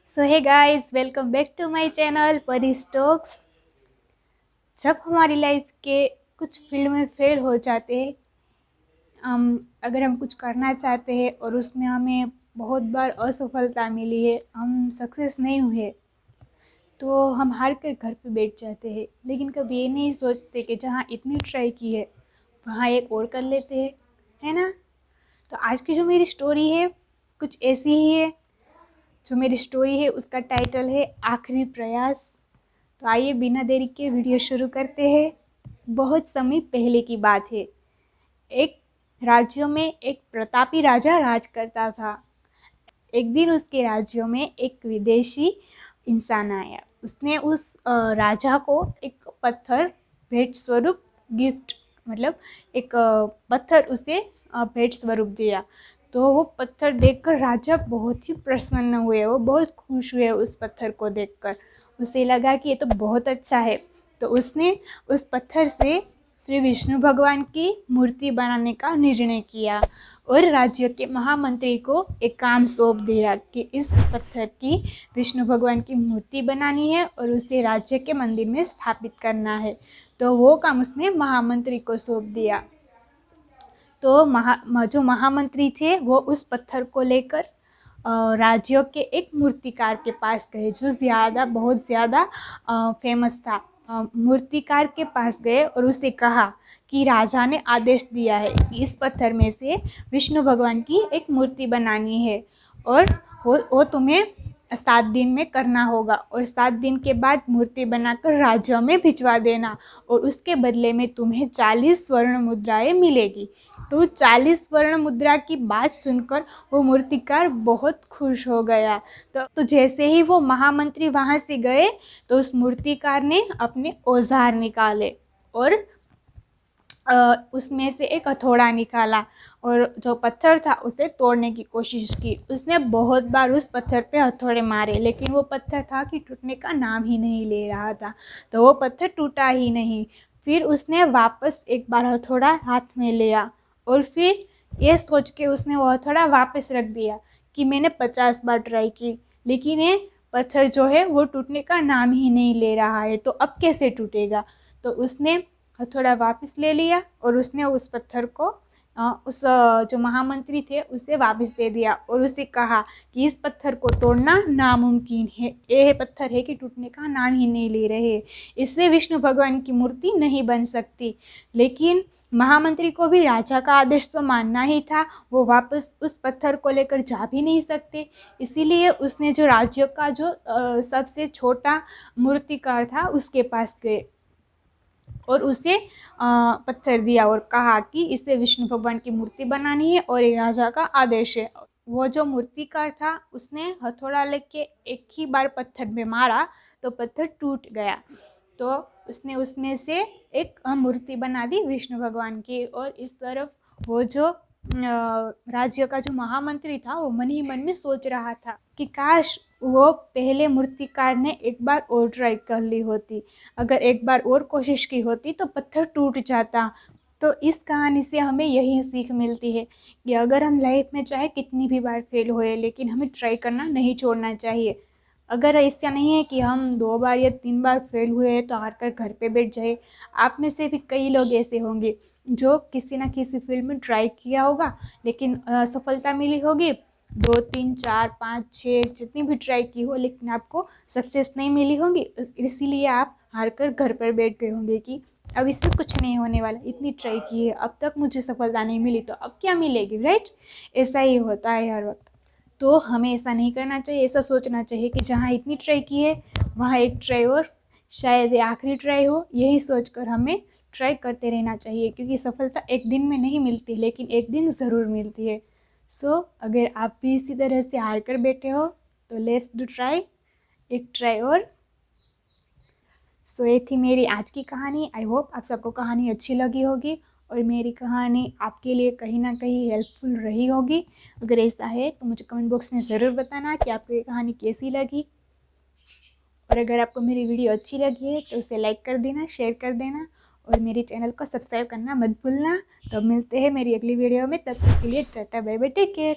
So hey guys, welcome back to my channel Pari's talks. जब हमारी life के कुछ फील्ड में फेल हो जाते हैं, अगर हम कुछ करना चाहते हैं और उसमें हमें बहुत बार असफलता मिली है, हम सक्सेस नहीं हुए, तो हम हार कर घर पे बैठ जाते हैं। लेकिन कभी ये नहीं सोचते कि जहाँ इतनी ट्राई की है वहाँ एक और कर लेते हैं, है ना। तो आज की जो मेरी स्टोरी है कुछ ऐसी ही है। जो मेरी स्टोरी है उसका टाइटल है आखिरी प्रयास। तो आइए बिना देरी के वीडियो शुरू करते हैं। बहुत समय पहले की बात है। एक राज्य में एक प्रतापी राजा राज करता था। एक दिन उसके राज्य में एक विदेशी इंसान आया। उसने उस राजा को एक पत्थर भेंट स्वरूप गिफ्ट, मतलब एक पत्थर उसे भेंट स्वरूप दिया। तो वो पत्थर देखकर राजा बहुत ही प्रसन्न हुए, वो बहुत खुश हुए उस पत्थर को देखकर। उसे लगा कि ये तो बहुत अच्छा है। तो उसने उस पत्थर से श्री विष्णु भगवान की मूर्ति बनाने का निर्णय किया और राज्य के महामंत्री को एक काम सौंप दिया कि इस पत्थर की विष्णु भगवान की मूर्ति बनानी है और उसे राज्य के मंदिर में स्थापित करना है। तो वो काम उसने महामंत्री को सौंप दिया। तो जो महामंत्री थे वो उस पत्थर को लेकर राज्यों के एक मूर्तिकार के पास गए, जो बहुत ज़्यादा फेमस था। मूर्तिकार के पास गए और उससे कहा कि राजा ने आदेश दिया है कि इस पत्थर में से विष्णु भगवान की एक मूर्ति बनानी है और वो तुम्हें 7 दिन में करना होगा और 7 दिन के बाद मूर्ति बनाकर राज्यों में भिजवा देना और उसके बदले में तुम्हें 40 स्वर्ण मुद्राएं मिलेगी। तो 40 स्वर्ण मुद्रा की बात सुनकर वो मूर्तिकार बहुत खुश हो गया। तो जैसे ही वो महामंत्री वहाँ से गए तो उस मूर्तिकार ने अपने औजार निकाले और उसमें से एक हथौड़ा निकाला और जो पत्थर था उसे तोड़ने की कोशिश की। उसने बहुत बार उस पत्थर पे हथौड़े मारे, लेकिन वो पत्थर था कि टूटने का नाम ही नहीं ले रहा था। तो वो पत्थर टूटा ही नहीं। फिर उसने वापस एक बार हथौड़ा हाथ में लिया और फिर ये सोच के उसने वो हथौड़ा वापस रख दिया कि मैंने 50 बार ट्राई की, लेकिन ये पत्थर जो है वो टूटने का नाम ही नहीं ले रहा है, तो अब कैसे टूटेगा। तो उसने हथौड़ा वापस ले लिया और उसने उस पत्थर को जो महामंत्री थे उसे वापस दे दिया और उससे कहा कि इस पत्थर को तोड़ना नामुमकिन है। ये पत्थर है कि टूटने का नाम ही नहीं ले रहे, इससे विष्णु भगवान की मूर्ति नहीं बन सकती। लेकिन महामंत्री को भी राजा का आदेश तो मानना ही था, वो वापस उस पत्थर को लेकर जा भी नहीं सकते। इसीलिए उसने जो राज्य का जो सबसे छोटा मूर्तिकार था उसके पास गए और उसे पत्थर दिया और कहा कि इसे विष्णु भगवान की मूर्ति बनानी है और ये राजा का आदेश है। वो जो मूर्तिकार था उसने हथौड़ा लेके एक ही बार पत्थर में मारा तो पत्थर टूट गया। तो उसने उसमें से एक मूर्ति बना दी विष्णु भगवान की। और इस तरफ वो जो राज्य का जो महामंत्री था वो मन ही मन में सोच रहा था कि काश वो पहले मूर्तिकार ने एक बार और ट्राई कर ली होती, अगर एक बार और कोशिश की होती तो पत्थर टूट जाता। तो इस कहानी से हमें यही सीख मिलती है कि अगर हम लाइफ में चाहे कितनी भी बार फेल होए, लेकिन हमें ट्राई करना नहीं छोड़ना चाहिए। अगर ऐसा नहीं है कि हम 2 बार या 3 बार फेल हुए तो हार कर घर पे बैठ जाए। आप में से भी कई लोग ऐसे होंगे जो किसी ना किसी फील्ड में ट्राई किया होगा, लेकिन सफलता मिली होगी 2 3 4 5 6 जितनी भी ट्राई की हो, लेकिन आपको सक्सेस नहीं मिली होगी। इसीलिए आप हार कर घर पर बैठ गए होंगे कि अब इससे कुछ नहीं होने वाला, इतनी ट्राई की है अब तक मुझे सफलता नहीं मिली तो अब क्या मिलेगी, राइट। ऐसा ही होता है हर वक्त। तो हमें ऐसा नहीं करना चाहिए, ऐसा सोचना चाहिए कि जहाँ इतनी ट्राई की है वहाँ एक ट्राई और, शायद ये आखिरी ट्राई हो, यही सोचकर हमें ट्राई करते रहना चाहिए। क्योंकि सफलता एक दिन में नहीं मिलती, लेकिन एक दिन ज़रूर मिलती है। सो अगर आप भी इसी तरह से हार कर बैठे हो तो लेट्स डू ट्राई, एक ट्राई और। सो ये थी मेरी आज की कहानी। आई होप आप सबको कहानी अच्छी लगी होगी और मेरी कहानी आपके लिए कहीं ना कहीं हेल्पफुल रही होगी। अगर ऐसा है तो मुझे कमेंट बॉक्स में ज़रूर बताना कि आपको ये कहानी कैसी लगी। और अगर आपको मेरी वीडियो अच्छी लगी है तो उसे लाइक कर देना, शेयर कर देना और मेरे चैनल को सब्सक्राइब करना मत भूलना। तो मिलते हैं मेरी अगली वीडियो में, तब तक के लिए tata bye bye, take care.